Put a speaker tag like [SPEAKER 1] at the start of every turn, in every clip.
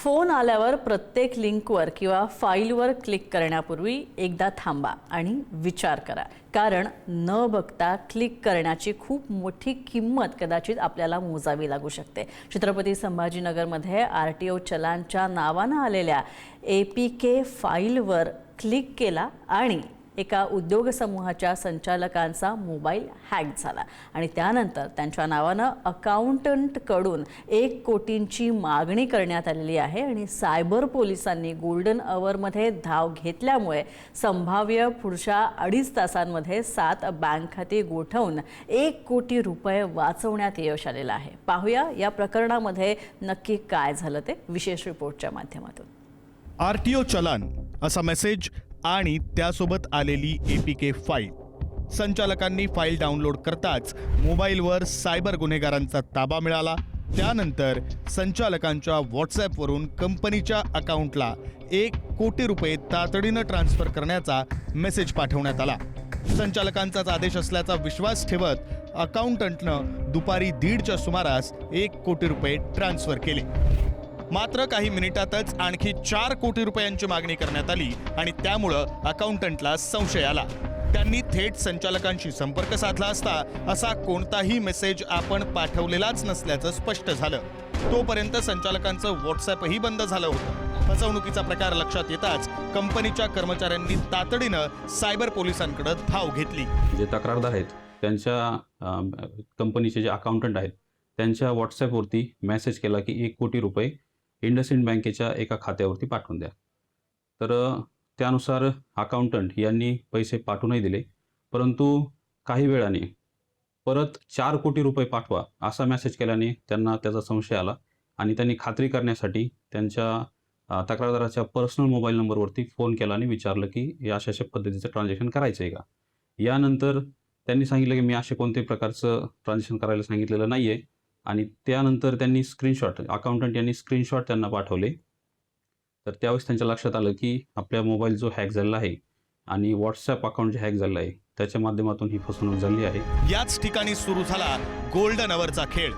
[SPEAKER 1] Phone आल्यावर प्रत्येक लिंकवर किंवा फाईलवर क्लिक करण्यापूर्वी एकदा थांबा आणि विचार करा, कारण न बघता क्लिक करण्याची खूप मोठी किंमत कदाचित आपल्याला मोजावी लागू शकते। छत्रपती संभाजीनगरमध्ये RTO चलानच्या नावानं आलेल्या APK फाईलवर क्लिक केला आणि एका उद्योग समूहाच्या संचालकांचा मोबाईल हॅक झाला आणि त्यानंतर त्यांच्या नावानं अकाउंटंटकडून 1 कोटींची मागणी करण्यात आलेली आहे आणि सायबर पोलिसांनी गोल्डन अवरमध्ये धाव घेतल्यामुळे संभाव्य पुढच्या 2.5 तासांमध्ये 7 बँक खाती गोठवून 1 कोटी रुपये वाचवण्यात यश आलेलं आहे। पाहूया या प्रकरणामध्ये नक्की काय झालं ते विशेष रिपोर्टच्या माध्यमातून।
[SPEAKER 2] RTO चलान असा मेसेज आणि त्यासोबत आलेली APK फाईल। संचालकांनी फाईल डाउनलोड करताच मोबाईलवर सायबर गुन्हेगारांचा ताबा मिळाला। त्यानंतर संचालकांच्या WhatsAppवरून कंपनीच्या अकाउंटला 1 कोटी रुपये तातडीनं ट्रान्सफर करण्याचा मेसेज पाठवण्यात आला। संचालकांचाच आदेश असल्याचा विश्वास ठेवत अकाउंटंटनं दुपारी 1:30च्या सुमारास 1 कोटी रुपये ट्रान्सफर केले। मात्र काही मिनिटातच आणखी 4 कोटी रुपयांची मागणी करण्यात आली आणि त्यामुळं अकाउंटंटला संशय आला। त्यांनी थेट संचालकांशी संपर्क साधला असता असा कोणताही मेसेज आपण पाठवलेलाच नसल्याचं स्पष्ट झालं। तोपर्यंत संचालकांचं WhatsAppही बंद झालं होतं। फसवणुकीचा प्रकार लक्षात येताच कंपनीच्या कर्मचाऱ्यांनी तातडीनं सायबर पोलिसांकडे धाव घेतली।
[SPEAKER 3] जे तक्रारदार आहेत त्यांच्या कंपनीचे जे अकाउंटंट आहेत त्यांच्या WhatsAppवरती मेसेज केला की 1 कोटी रुपये इंडसइंड बँकेच्या एका खात्यावरती पाठवून द्या। तर त्यानुसार अकाउंटंट यांनी पैसे पाठवूनही दिले, परंतु काही वेळाने परत 4 कोटी रुपये पाठवा असा मेसेज केल्याने त्यांना त्याचा संशय आला आणि त्यांनी खात्री करण्यासाठी त्यांच्या तक्रारदाराच्या पर्सनल मोबाईल नंबरवरती फोन केला आणि विचारलं की या अशा पद्धतीचं ट्रान्झॅक्शन करायचं आहे का। यानंतर त्यांनी सांगितलं की मी असे कोणत्याही प्रकारचं ट्रान्झॅक्शन करायला सांगितलेलं नाही आहे आणि त्यानंतर त्यांनी स्क्रीनशॉट अकाउंटंट यांनी स्क्रीनशॉट त्यांना पाठवले। तर त्यावेळेस त्यांच्या लक्षात आलं की आपल्या मोबाईल जो हॅक झालेला आहे आणि WhatsApp अकाउंट जे हॅक झालेलं आहे त्याच्या माध्यमातून ही फसवणूक झाली आहे।
[SPEAKER 2] याच ठिकाणी सुरू झाला गोल्डन अवरचा खेळ।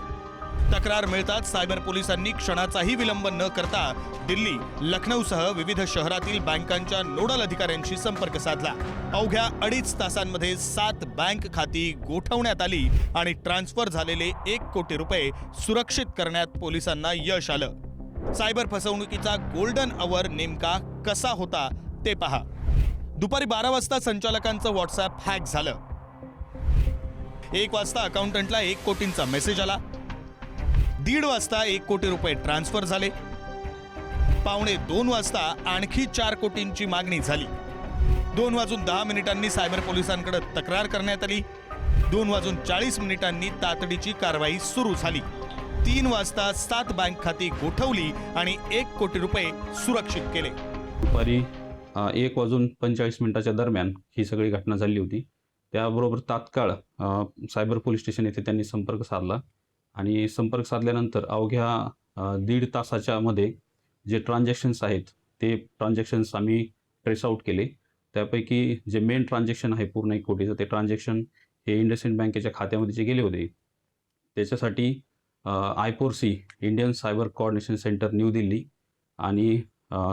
[SPEAKER 2] तक्रार मिळताच सायबर पोलिसांनी क्षणाचाही विलंब न करता दिल्ली, लखनौसह विविध शहरातील बँकांच्या नोडल अधिकाऱ्यांशी संपर्क साधला। अवघ्या 2.5 तासांमध्ये 7 बँक खाती गोठवण्यात आली आणि ट्रान्सफर झालेले 1 कोटी रुपये सुरक्षित करण्यात पोलिसांना यश आलं। सायबर फसवणुकीचा गोल्डन अवर नेमका कसा होता ते पहा। दुपारी 12 वाजता संचालकांचं WhatsApp हॅक झालं। 1 वाजता अकाउंटंटला 1 कोटींचा मेसेज आला। 1:30 वाजता 1 कोटी रुपये ट्रान्सफर झाले। 1:45 वाजता आणखी 4 कोटींची मागणी झाली। 2:10 सायबर पोलिसांकडे तक्रार करण्यात आली। 2:40 तातडीची कारवाई सुरू झाली। 3 वाजता 7 बँक खाती गोठवली आणि 1 कोटी रुपये सुरक्षित केले।
[SPEAKER 3] दुपारी 1:45 दरम्यान ही सगळी घटना झाली होती। त्याबरोबर तात्काळ सायबर पोलीस स्टेशन येथे त्यांनी संपर्क साधला आणि संपर्क साधल्यानंतर अवघ्या 1.5 तासाच्या मध्ये जे ट्रान्झॅक्शन्स आहेत ते ट्रान्झॅक्शन्स आम्ही ट्रेस आउट केले। त्यापैकी जे मेन ट्रान्झॅक्शन आहे पूर्ण 1 कोटीचं ते ट्रान्झॅक्शन हे इंडसइंड बँकेच्या खात्यामध्ये जे गेले होते त्याच्यासाठी I4C Indian cyber coordination centre new Delhi आणि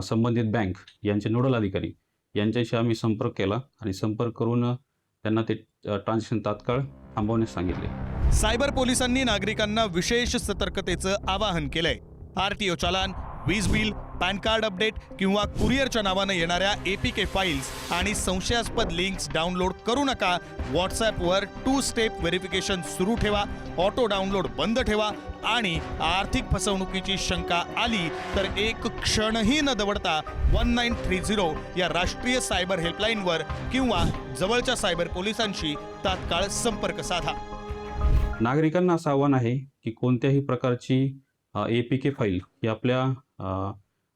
[SPEAKER 3] संबंधित बँक यांचे नोडल अधिकारी यांच्याशी आम्ही संपर्क केला आणि संपर्क करून त्यांना ते ट्रान्झॅक्शन तात्काळ थांबवण्यास सांगितले।
[SPEAKER 2] सायबर पोलिसांनी नागरिकांना विशेष सतर्कतेचं आवाहन केलंय। RTO चलान, वीज बिल, पॅन कार्ड अपडेट किंवा कुरिअरच्या नावानं येणाऱ्या APK फाईल्स आणि संशयास्पद लिंक्स डाउनलोड करू नका। WhatsAppवर 2 स्टेप व्हेरिफिकेशन सुरू ठेवा, ऑटो डाउनलोड बंद ठेवा आणि आर्थिक फसवणुकीची शंका आली तर एक क्षणही न दवडता 1930 या राष्ट्रीय सायबर हेल्पलाईनवर किंवा जवळच्या सायबर पोलिसांशी तात्काळ संपर्क साधा।
[SPEAKER 3] नागरिकांना असं आव्हान आहे की कोणत्याही प्रकारची APK फाईल ही आपल्या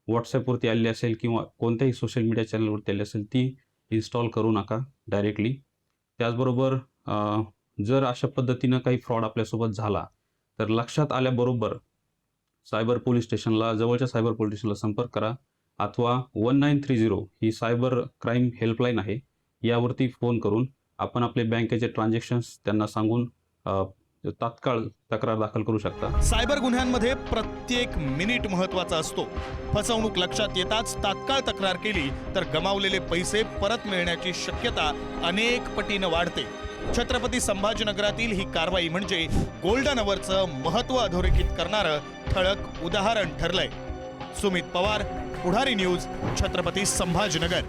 [SPEAKER 3] WhatsAppवरती आलेली असेल किंवा कोणत्याही सोशल मीडिया चॅनलवरती आली असेल ती इन्स्टॉल करू नका डायरेक्टली। त्याचबरोबर जर अशा पद्धतीनं काही फ्रॉड आपल्यासोबत झाला तर लक्षात आल्याबरोबर सायबर पोलीस स्टेशनला जवळच्या सायबर पोलीस स्टेशनला संपर्क करा अथवा 1930 ही सायबर क्राईम हेल्पलाईन आहे, यावरती फोन करून आपण आपले बँकेचे ट्रान्झॅक्शन्स त्यांना सांगून तात्काळ तक्रार दाखल करू शकता.
[SPEAKER 2] सायबर गुन्ह्यांमध्ये प्रत्येक मिनिट महत्वाचा असतो. फसवणूक लक्षात येताच तात्काळ तक्रार केली तर गमावलेले पैसे परत मिळण्याची शक्यता अनेक पटीनं वाढते. छत्रपती संभाजीनगरातील ही कारवाई म्हणजे गोल्डन अवरचं महत्व अधोरेखित करणारं ठळक उदाहरण ठरलंय. सुमित पवार, पुढारी न्यूज, छत्रपती संभाजीनगर.